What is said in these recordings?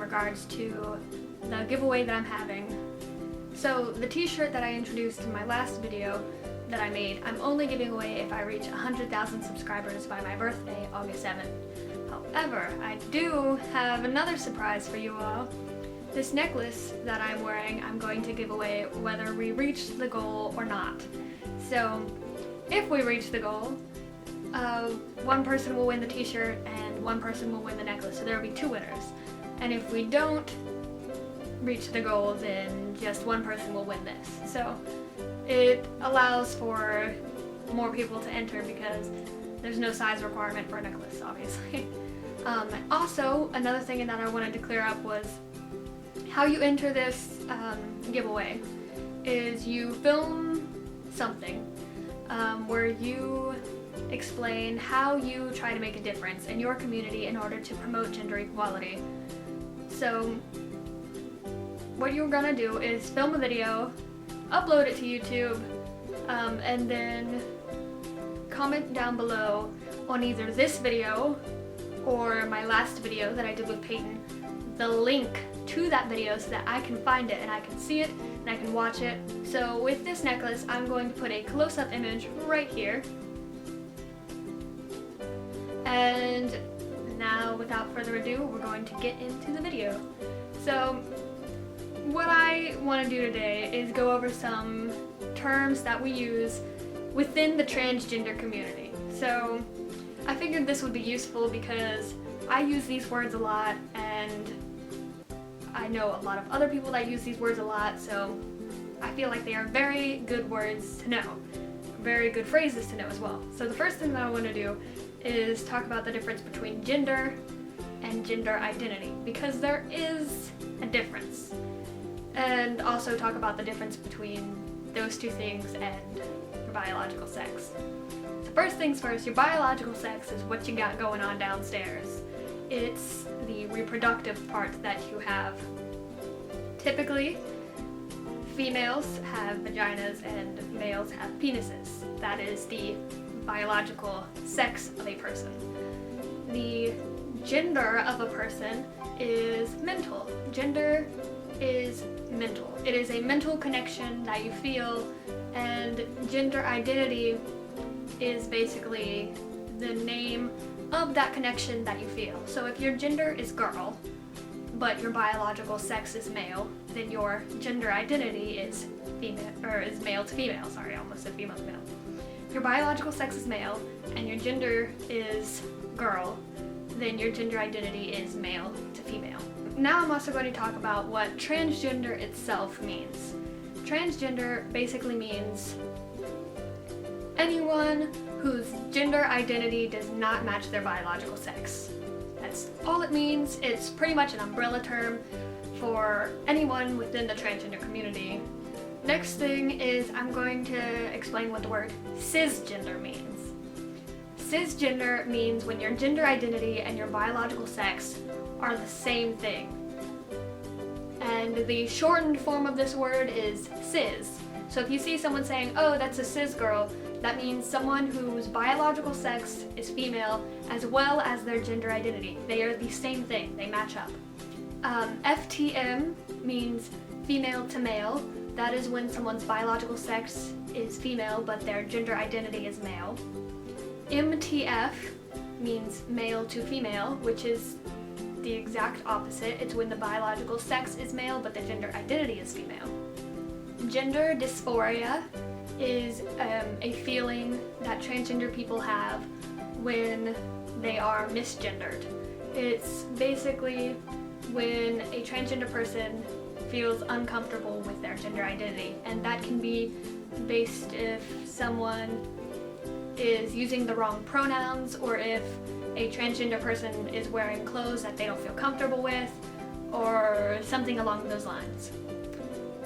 regards to the giveaway that I'm having. So the t-shirt that I introduced in my last video that I made, I'm only giving away if I reach 100,000 subscribers by my birthday, August 7th. However, I do have another surprise for you all. This necklace that I'm wearing, I'm going to give away whether we reach the goal or not. So, if we reach the goal, one person will win the t-shirt and one person will win the necklace, so there will be 2 winners. And if we don't reach the goal, then just one person will win this. So it allows for more people to enter because there's no size requirement for a necklace, obviously. Also, another thing that I wanted to clear up was how you enter this giveaway is you film something where you explain how you try to make a difference in your community in order to promote gender equality. So what you're gonna do is film a video, upload it to YouTube, and then comment down below on either this video or my last video that I did with Peyton the link to that video so that I can find it and I can see it and I can watch it. So with this necklace, I'm going to put a close-up image right here. And now, without further ado, we're going to get into the video. So what I want to do today is go over some terms that we use within the transgender community. So I figured this would be useful because I use these words a lot and I know a lot of other people that use these words a lot, so I feel like they are very good words to know, very good phrases to know as well. So the first thing that I want to do is talk about the difference between gender and gender identity, because there is a difference. And also talk about the difference between those two things and your biological sex. So first things first, your biological sex is what you got going on downstairs. It's the reproductive part that you have. Typically, females have vaginas and males have penises. That is the biological sex of a person. The gender of a person is mental. Gender is mental. It is a mental connection that you feel, and gender identity is basically the name of that connection that you feel. So if your gender is girl, but your biological sex is male, then your gender identity is female, or is male to female. Sorry, I almost said female to male. If your biological sex is male and your gender is girl, then your gender identity is male to female. Now I'm also going to talk about what transgender itself means. Transgender basically means anyone whose gender identity does not match their biological sex. That's all it means. It's pretty much an umbrella term for anyone within the transgender community. Next thing is I'm going to explain what the word cisgender means. Cisgender means when your gender identity and your biological sex are the same thing. And the shortened form of this word is cis. So if you see someone saying, oh, that's a cis girl, that means someone whose biological sex is female as well as their gender identity. They are the same thing, they match up. FTM means female to male. That is when someone's biological sex is female but their gender identity is male. MTF means male to female, which is the exact opposite. It's when the biological sex is male but the gender identity is female. Gender dysphoria is a feeling that transgender people have when they are misgendered. It's basically when a transgender person feels uncomfortable with their gender identity, and that can be based if someone is using the wrong pronouns or if a transgender person is wearing clothes that they don't feel comfortable with or something along those lines.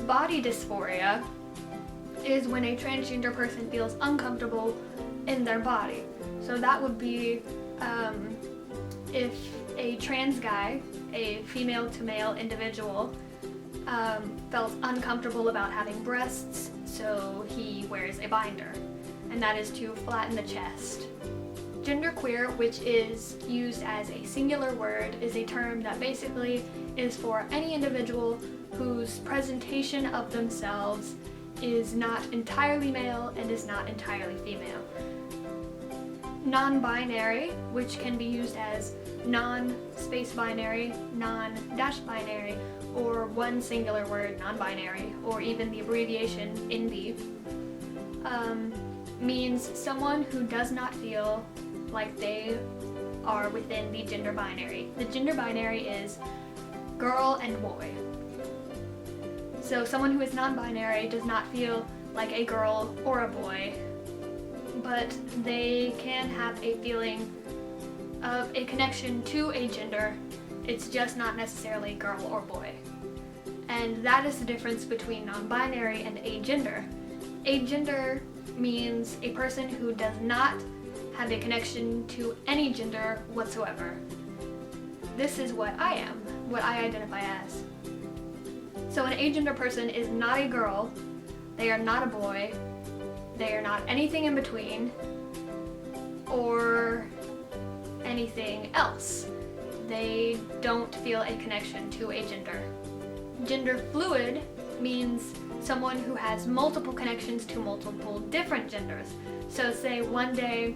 Body dysphoria is when a transgender person feels uncomfortable in their body. So that would be if a trans guy, a female to male individual, felt uncomfortable about having breasts, so he wears a binder, and that is to flatten the chest. Genderqueer, which is used as a singular word, is a term that basically is for any individual whose presentation of themselves is not entirely male and is not entirely female. Non-binary, which can be used as non-space binary, non-dash binary, or one singular word, non-binary, or even the abbreviation NB, means someone who does not feel like they are within the gender binary. The gender binary is girl and boy. So someone who is non-binary does not feel like a girl or a boy, but they can have a feeling of a connection to a gender. It's just not necessarily girl or boy. And that is the difference between non-binary and agender. Agender means a person who does not have a connection to any gender whatsoever. This is what I am, what I identify as. So an agender person is not a girl, they are not a boy, they are not anything in between, or anything else. They don't feel a connection to a gender. Gender fluid means someone who has multiple connections to multiple different genders. So say one day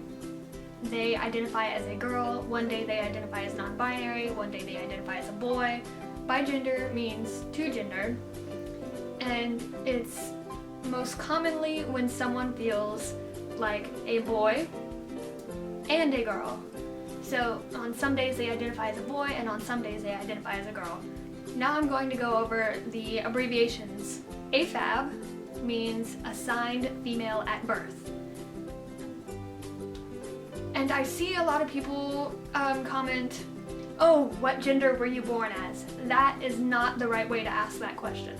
they identify as a girl, one day they identify as non-binary, one day they identify as a boy. Bigender means two-gendered, and it's most commonly when someone feels like a boy and a girl. So on some days they identify as a boy, and on some days they identify as a girl. Now I'm going to go over the abbreviations. AFAB means assigned female at birth. And I see a lot of people comment, oh, what gender were you born as? That is not the right way to ask that question.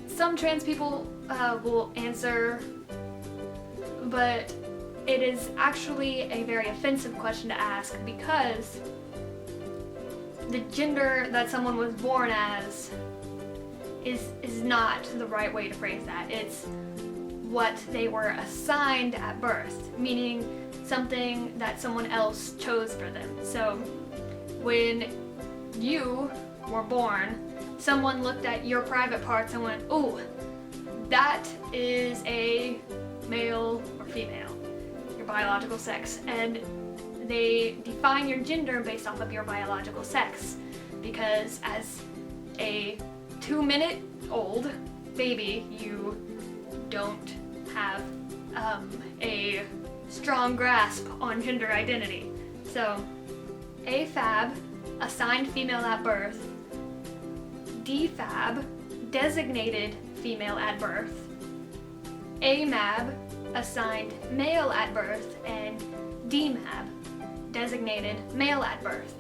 Some trans people will answer, but it is actually a very offensive question to ask because the gender that someone was born as is not the right way to phrase that. It's what they were assigned at birth, meaning something that someone else chose for them. So when you were born, someone looked at your private parts and went, "Ooh, that is a male or female," your biological sex, and they define your gender based off of your biological sex, because as a 2-minute-old baby, you don't have a strong grasp on gender identity. So AFAB, assigned female at birth; DFAB, designated female at birth; AMAB, assigned male at birth; and DMAB, designated male at birth.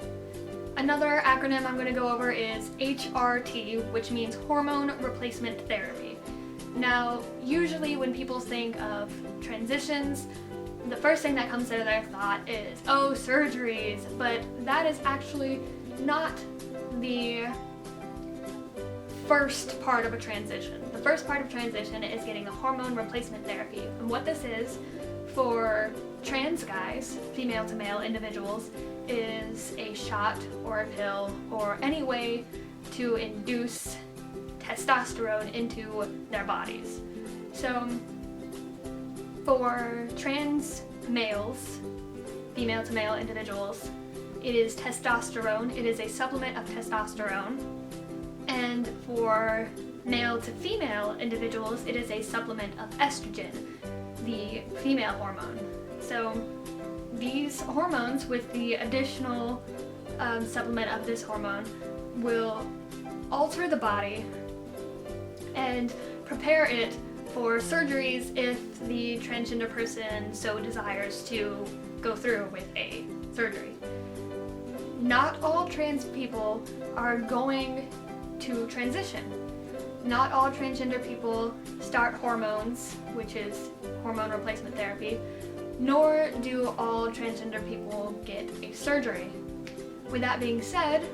Another acronym I'm going to go over is HRT, which means hormone replacement therapy. Now, usually when people think of transitions, the first thing that comes to their thought is, oh, surgeries, but that is actually not the first part of a transition. The first part of transition is getting a hormone replacement therapy. And what this is for trans guys, female to male individuals, is a shot or a pill or any way to induce testosterone into their bodies. So for trans males, female to male individuals, it is testosterone. It is a supplement of testosterone. And for male to female individuals, it is a supplement of estrogen, the female hormone. So these hormones, with the additional supplement of this hormone, will alter the body and prepare it for surgeries if the transgender person so desires to go through with a surgery. Not all trans people are going to transition. Not all transgender people start hormones, which is hormone replacement therapy, nor do all transgender people get a surgery. With that being said,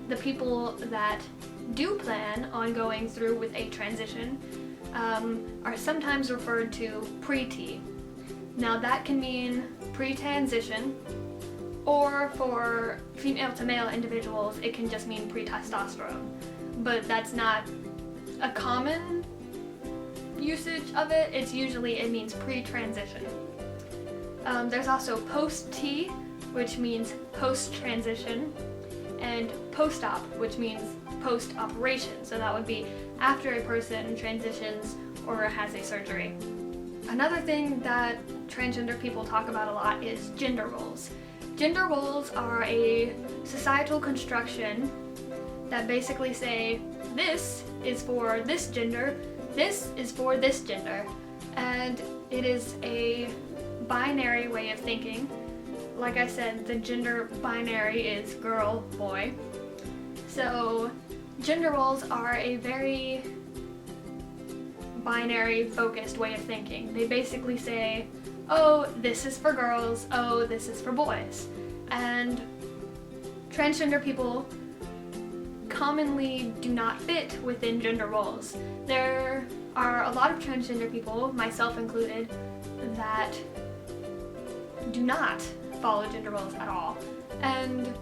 the people that do plan on going through with a transition are sometimes referred to Preeti. Now that can mean pre-transition, Or for female to male individuals, it can just mean pre-testosterone. But that's not a common usage of it. It's usually, it means pre-transition. There's also post-T, which means post-transition, and post-op, which means post-operation. So that would be after a person transitions or has a surgery. Another thing that transgender people talk about a lot is gender roles. Gender roles are a societal construction that basically say, this is for this gender, this is for this gender, and it is a binary way of thinking. Like I said, the gender binary is girl, boy. So gender roles are a very binary focused way of thinking. They basically say, oh, this is for girls, oh, this is for boys. And transgender people commonly do not fit within gender roles. There are a lot of transgender people, myself included, that do not follow gender roles at all. And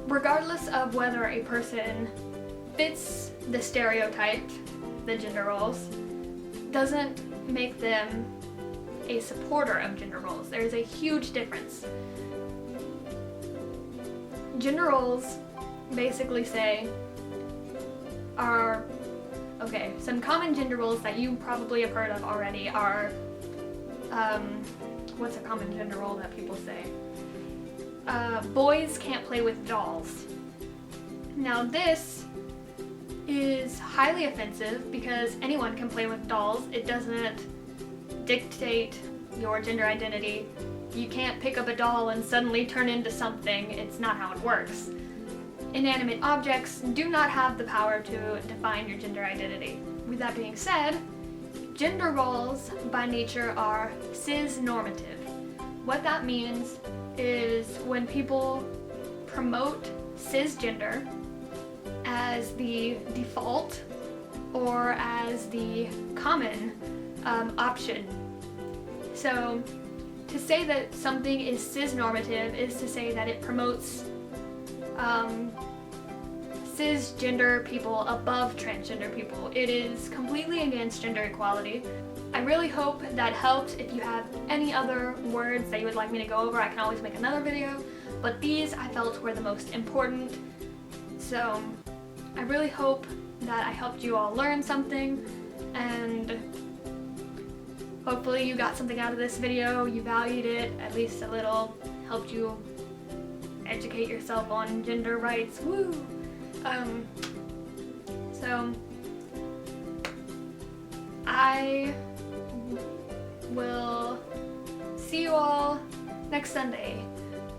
regardless of whether a person fits the stereotype, the gender roles, doesn't make them a supporter of gender roles. There's a huge difference. Gender roles basically say some common gender roles that you probably have heard of already are, what's a common gender role that people say? Boys can't play with dolls. Now this is highly offensive because anyone can play with dolls. It doesn't dictate your gender identity. You can't pick up a doll and suddenly turn into something. It's not how it works. Inanimate objects do not have the power to define your gender identity. With that being said, gender roles by nature are cis-normative. What that means is when people promote cisgender as the default or as the common option. So to say that something is cis-normative is to say that it promotes cisgender people above transgender people. It is completely against gender equality. I really hope that helped. If you have any other words that you would like me to go over, I can always make another video, but these I felt were the most important. So I really hope that I helped you all learn something, and hopefully you got something out of this video, you valued it at least a little, helped you educate yourself on gender rights. Woo! So I will see you all next Sunday.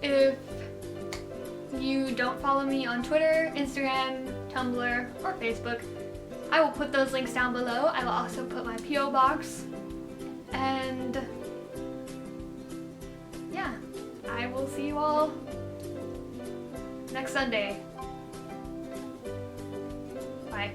If you don't follow me on Twitter, Instagram, Tumblr, or Facebook, I will put those links down below. I will also put my P.O. box. And yeah, I will see you all next Sunday. Bye.